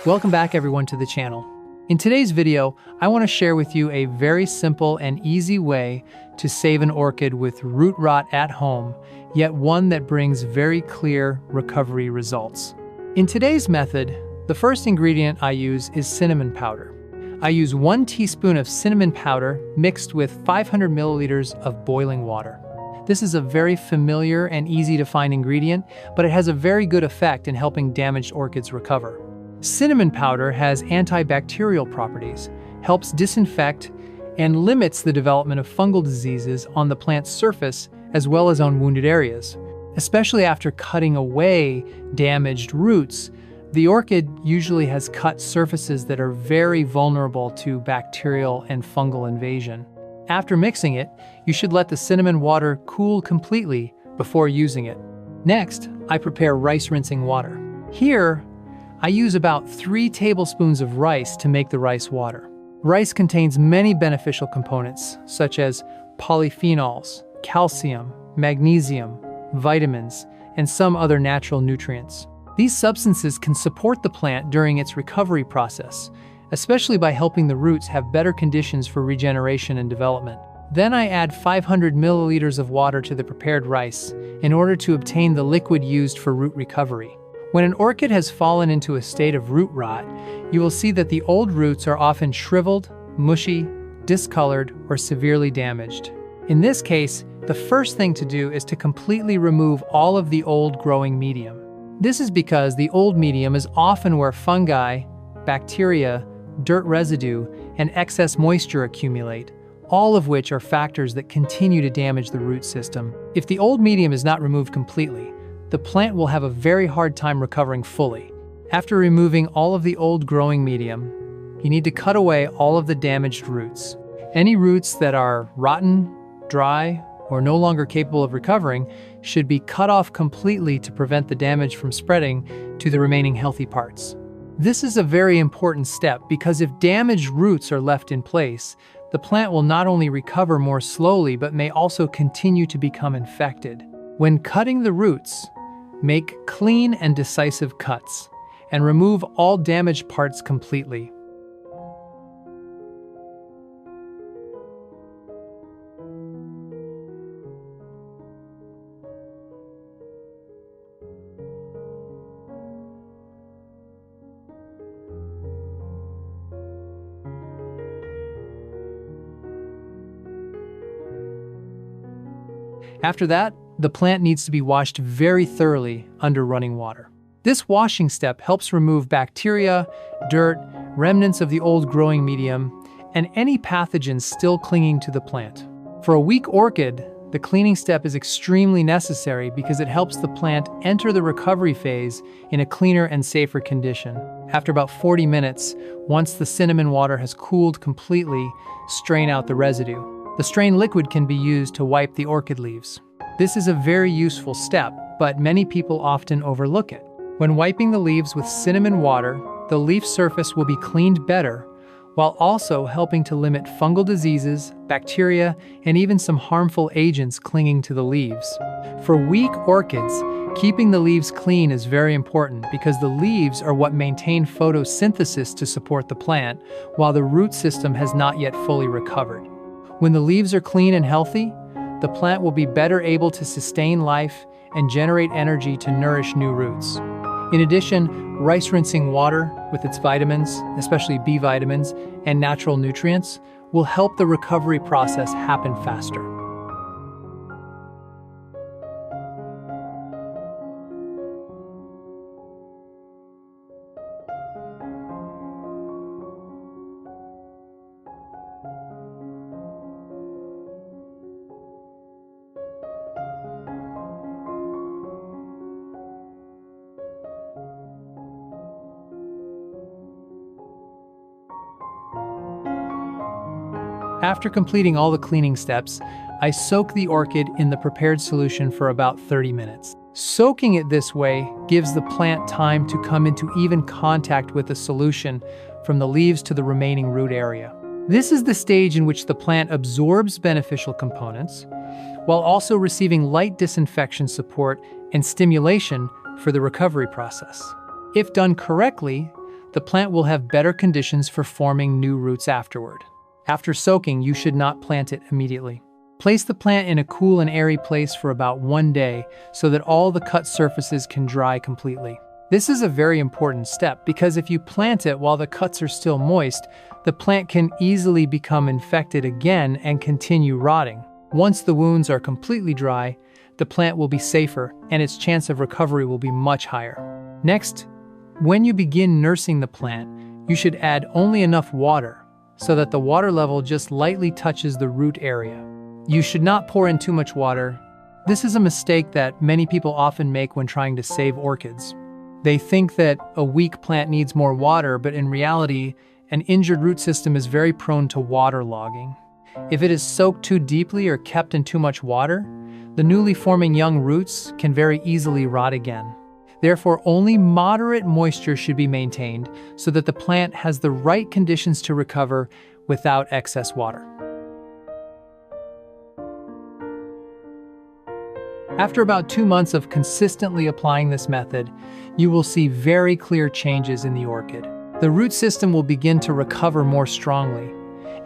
Welcome back everyone to the channel. In today's video, I want to share with you a very simple and easy way to save an orchid with root rot at home, yet one that brings very clear recovery results. In today's method, the first ingredient I use is cinnamon powder. I use 1 teaspoon of cinnamon powder mixed with 500 milliliters of boiling water. This is a very familiar and easy to find ingredient, but it has a very good effect in helping damaged orchids recover. Cinnamon powder has antibacterial properties, helps disinfect, and limits the development of fungal diseases on the plant's surface as well as on wounded areas. Especially after cutting away damaged roots, the orchid usually has cut surfaces that are very vulnerable to bacterial and fungal invasion. After mixing it, you should let the cinnamon water cool completely before using it. Next, I prepare rice rinsing water. Here, I use about 3 tablespoons of rice to make the rice water. Rice contains many beneficial components, such as polyphenols, calcium, magnesium, vitamins, and some other natural nutrients. These substances can support the plant during its recovery process, especially by helping the roots have better conditions for regeneration and development. Then I add 500 milliliters of water to the prepared rice in order to obtain the liquid used for root recovery. When an orchid has fallen into a state of root rot, you will see that the old roots are often shriveled, mushy, discolored, or severely damaged. In this case, the first thing to do is to completely remove all of the old growing medium. This is because the old medium is often where fungi, bacteria, dirt residue, and excess moisture accumulate, all of which are factors that continue to damage the root system. If the old medium is not removed completely, the plant will have a very hard time recovering fully. After removing all of the old growing medium, you need to cut away all of the damaged roots. Any roots that are rotten, dry, or no longer capable of recovering should be cut off completely to prevent the damage from spreading to the remaining healthy parts. This is a very important step because if damaged roots are left in place, the plant will not only recover more slowly but may also continue to become infected. When cutting the roots, make clean and decisive cuts, and remove all damaged parts completely. After that, the plant needs to be washed very thoroughly under running water. This washing step helps remove bacteria, dirt, remnants of the old growing medium, and any pathogens still clinging to the plant. For a weak orchid, the cleaning step is extremely necessary because it helps the plant enter the recovery phase in a cleaner and safer condition. After about 40 minutes, once the cinnamon water has cooled completely, strain out the residue. The strained liquid can be used to wipe the orchid leaves. This is a very useful step, but many people often overlook it. When wiping the leaves with cinnamon water, the leaf surface will be cleaned better, while also helping to limit fungal diseases, bacteria, and even some harmful agents clinging to the leaves. For weak orchids, keeping the leaves clean is very important because the leaves are what maintain photosynthesis to support the plant, while the root system has not yet fully recovered. When the leaves are clean and healthy, the plant will be better able to sustain life and generate energy to nourish new roots. In addition, rice rinsing water with its vitamins, especially B vitamins, and natural nutrients, will help the recovery process happen faster. After completing all the cleaning steps, I soak the orchid in the prepared solution for about 30 minutes. Soaking it this way gives the plant time to come into even contact with the solution from the leaves to the remaining root area. This is the stage in which the plant absorbs beneficial components, while also receiving light disinfection support and stimulation for the recovery process. If done correctly, the plant will have better conditions for forming new roots afterward. After soaking, you should not plant it immediately. Place the plant in a cool and airy place for about 1 day so that all the cut surfaces can dry completely. This is a very important step because if you plant it while the cuts are still moist, the plant can easily become infected again and continue rotting. Once the wounds are completely dry, the plant will be safer and its chance of recovery will be much higher. Next, when you begin nursing the plant, you should add only enough water so that the water level just lightly touches the root area. You should not pour in too much water. This is a mistake that many people often make when trying to save orchids. They think that a weak plant needs more water, but in reality, an injured root system is very prone to waterlogging. If it is soaked too deeply or kept in too much water, the newly forming young roots can very easily rot again. Therefore, only moderate moisture should be maintained so that the plant has the right conditions to recover without excess water. After about 2 months of consistently applying this method, you will see very clear changes in the orchid. The root system will begin to recover more strongly,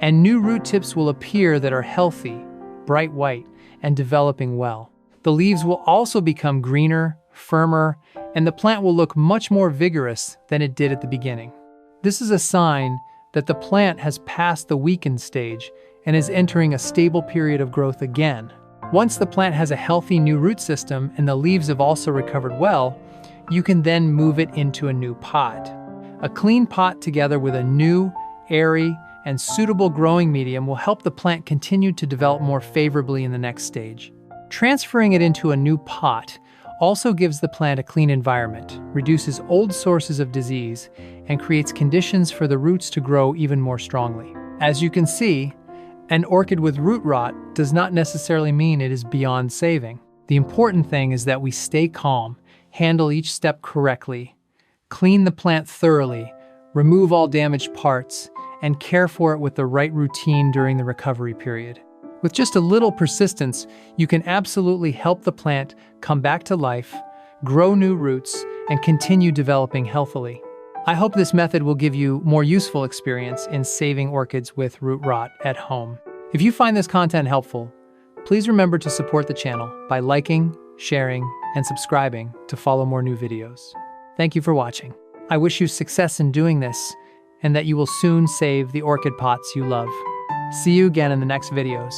and new root tips will appear that are healthy, bright white, and developing well. The leaves will also become greener, firmer, and the plant will look much more vigorous than it did at the beginning. This is a sign that the plant has passed the weakened stage and is entering a stable period of growth again. Once the plant has a healthy new root system and the leaves have also recovered well, you can then move it into a new pot. A clean pot together with a new, airy, and suitable growing medium will help the plant continue to develop more favorably in the next stage. Transferring it into a new pot also gives the plant a clean environment, reduces old sources of disease, and creates conditions for the roots to grow even more strongly. As you can see, an orchid with root rot does not necessarily mean it is beyond saving. The important thing is that we stay calm, handle each step correctly, clean the plant thoroughly, remove all damaged parts, and care for it with the right routine during the recovery period. With just a little persistence, you can absolutely help the plant come back to life, grow new roots, and continue developing healthily. I hope this method will give you more useful experience in saving orchids with root rot at home. If you find this content helpful, please remember to support the channel by liking, sharing, and subscribing to follow more new videos. Thank you for watching. I wish you success in doing this and that you will soon save the orchid pots you love. See you again in the next videos.